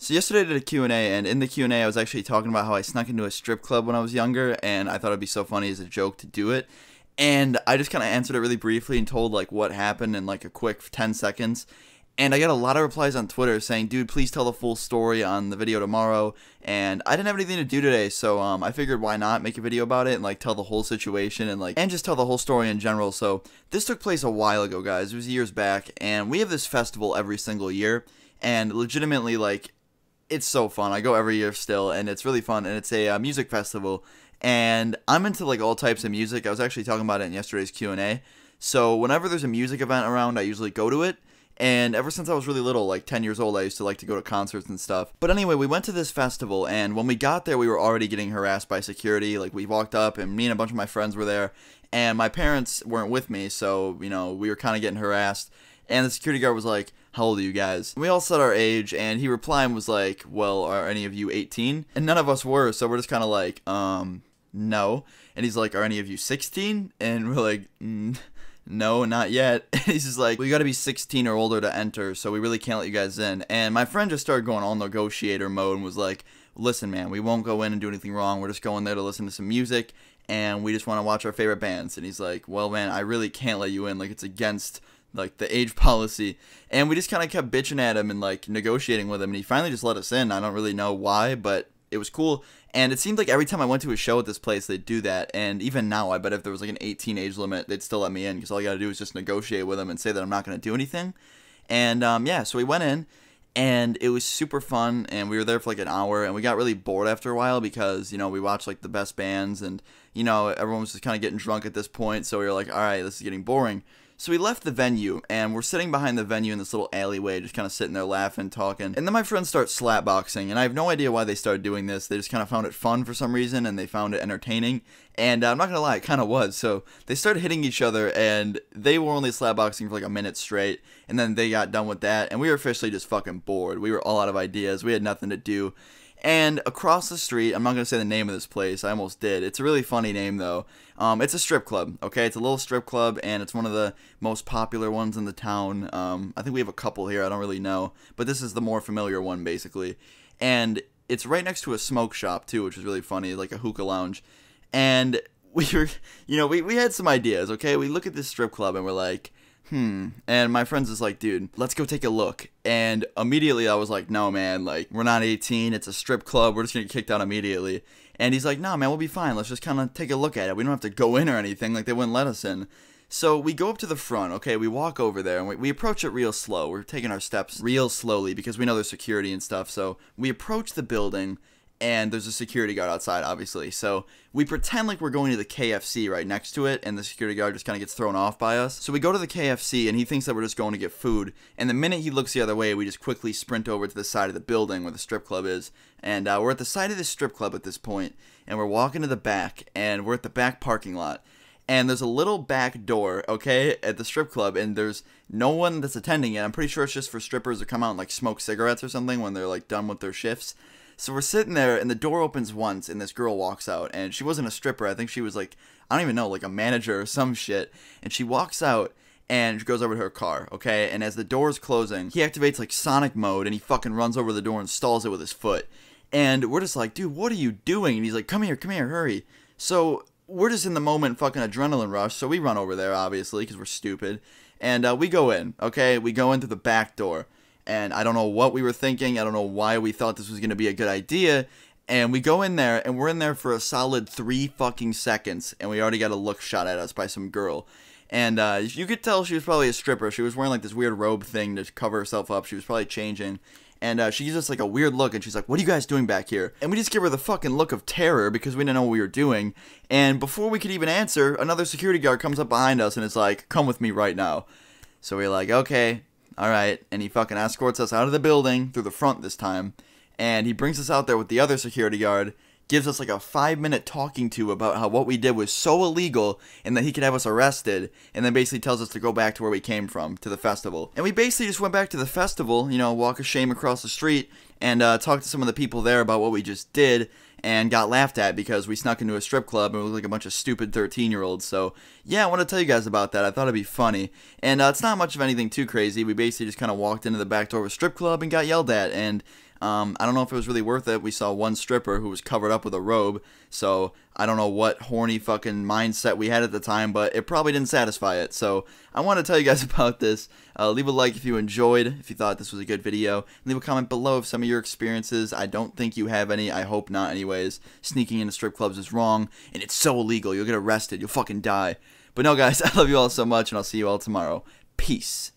So yesterday I did a Q&A, and in the Q&A I was actually talking about how I snuck into a strip club when I was younger, and I thought it'd be so funny as a joke to do it. And I just kind of answered it really briefly and told like what happened in like a quick 10 seconds. And I got a lot of replies on Twitter saying, dude, please tell the full story on the video tomorrow. And I didn't have anything to do today, so I figured why not make a video about it and like tell the whole situation and just tell the whole story in general. So this took place a while ago, guys. It was years back, and we have this festival every single year, and legitimately like it's so fun. I go every year still, and it's really fun, and it's a music festival, and I'm into like all types of music. I was actually talking about it in yesterday's Q&A. So whenever there's a music event around, I usually go to it. And ever since I was really little, like 10 years old, I used to like to go to concerts and stuff. But anyway, we went to this festival, and when we got there, we were already getting harassed by security. Like, we walked up, and me and a bunch of my friends were there, and my parents weren't with me, so, you know, we were kind of getting harassed. And the security guard was like, how old are you guys? And we all said our age, and he replied and was like, well, are any of you 18? And none of us were, so we're just kind of like, no. And he's like, are any of you 16? And we're like, no, not yet. And he's just like, well, you gotta be 16 or older to enter, so we really can't let you guys in. And my friend just started going all negotiator mode and was like, listen, man, we won't go in and do anything wrong. We're just going there to listen to some music, and we just want to watch our favorite bands. And he's like, well, man, I really can't let you in. Like, it's against like the age policy. And we just kind of kept bitching at him and like negotiating with him, and he finally just let us in. I don't really know why, but it was cool. And it seemed like every time I went to a show at this place, they'd do that. And even now, I bet if there was like an 18 age limit, they'd still let me in, because all you gotta do is just negotiate with them and say that I'm not gonna do anything. And yeah, so we went in, and it was super fun, and we were there for like an hour, and we got really bored after a while because, you know, we watched like the best bands, and, you know, everyone was just kind of getting drunk at this point, so we were like, alright, this is getting boring. So we left the venue, and we're sitting behind the venue in this little alleyway, just kind of sitting there laughing, talking. And then my friends start slapboxing, and I have no idea why they started doing this. They just kind of found it fun for some reason, and they found it entertaining. And I'm not going to lie, it kind of was. So they started hitting each other, and they were only slapboxing for like a minute straight. And then they got done with that, and we were officially just fucking bored. We were all out of ideas. We had nothing to do. And across the street, I'm not going to say the name of this place, I almost did. It's a really funny name, though. It's a strip club, okay? It's a little strip club, and it's one of the most popular ones in the town. I think we have a couple here, I don't really know. But this is the more familiar one, basically. And it's right next to a smoke shop, too, which is really funny, like a hookah lounge. And we were, you know, we had some ideas, okay? We look at this strip club, and we're like, and my friends is like, dude, let's go take a look. And immediately I was like, no, man, like, we're not 18, it's a strip club, we're just gonna get kicked out immediately. And he's like, no, man, we'll be fine, let's just kind of take a look at it, we don't have to go in or anything, like, they wouldn't let us in. So we go up to the front, okay, we walk over there, and we approach it real slow. We're taking our steps real slowly because we know there's security and stuff. So we approach the building, and there's a security guard outside, obviously. So we pretend like we're going to the KFC right next to it, and the security guard just kind of gets thrown off by us. So we go to the KFC, and he thinks that we're just going to get food. And the minute he looks the other way, we just quickly sprint over to the side of the building where the strip club is. And we're at the side of the strip club at this point, and we're walking to the back, and we're at the back parking lot. And there's a little back door, okay, at the strip club, and there's no one that's attending it. I'm pretty sure it's just for strippers to come out and like smoke cigarettes or something when they're like done with their shifts. So we're sitting there, and the door opens once, and this girl walks out, and she wasn't a stripper. I think she was like, I don't even know, like a manager or some shit. And she walks out, and she goes over to her car, okay? And as the door's closing, he activates like Sonic mode, and he fucking runs over the door and stalls it with his foot. And we're just like, dude, what are you doing? And he's like, come here, hurry. So we're just in the moment, fucking adrenaline rush, so we run over there, obviously, because we're stupid. And we go in, okay? We go in through the back door. And I don't know what we were thinking. I don't know why we thought this was going to be a good idea. And we go in there, and we're in there for a solid 3 fucking seconds. And we already got a look shot at us by some girl. And you could tell she was probably a stripper. She was wearing like this weird robe thing to cover herself up. She was probably changing. And she gives us like a weird look, and she's like, what are you guys doing back here? And we just give her the fucking look of terror because we didn't know what we were doing. And before we could even answer, another security guard comes up behind us and is like, come with me right now. So we're like, okay. Alright, and he fucking escorts us out of the building, through the front this time, and he brings us out there with the other security guard, gives us like a 5-minute talking to about how what we did was so illegal, and that he could have us arrested, and then basically tells us to go back to where we came from, to the festival. And we basically just went back to the festival, you know, walk of shame across the street, and talked to some of the people there about what we just did, and got laughed at because we snuck into a strip club and we looked like a bunch of stupid 13-year-olds. So, yeah, I want to tell you guys about that. I thought it'd be funny. And it's not much of anything too crazy. We basically just kind of walked into the back door of a strip club and got yelled at. And I don't know if it was really worth it. We saw one stripper who was covered up with a robe, so I don't know what horny fucking mindset we had at the time, but it probably didn't satisfy it. So I want to tell you guys about this. Leave a like if you enjoyed, if you thought this was a good video. Leave a comment below of some of your experiences. I don't think you have any. I hope not anyways. Sneaking into strip clubs is wrong, and it's so illegal. You'll get arrested. You'll fucking die. But no, guys, I love you all so much, and I'll see you all tomorrow. Peace.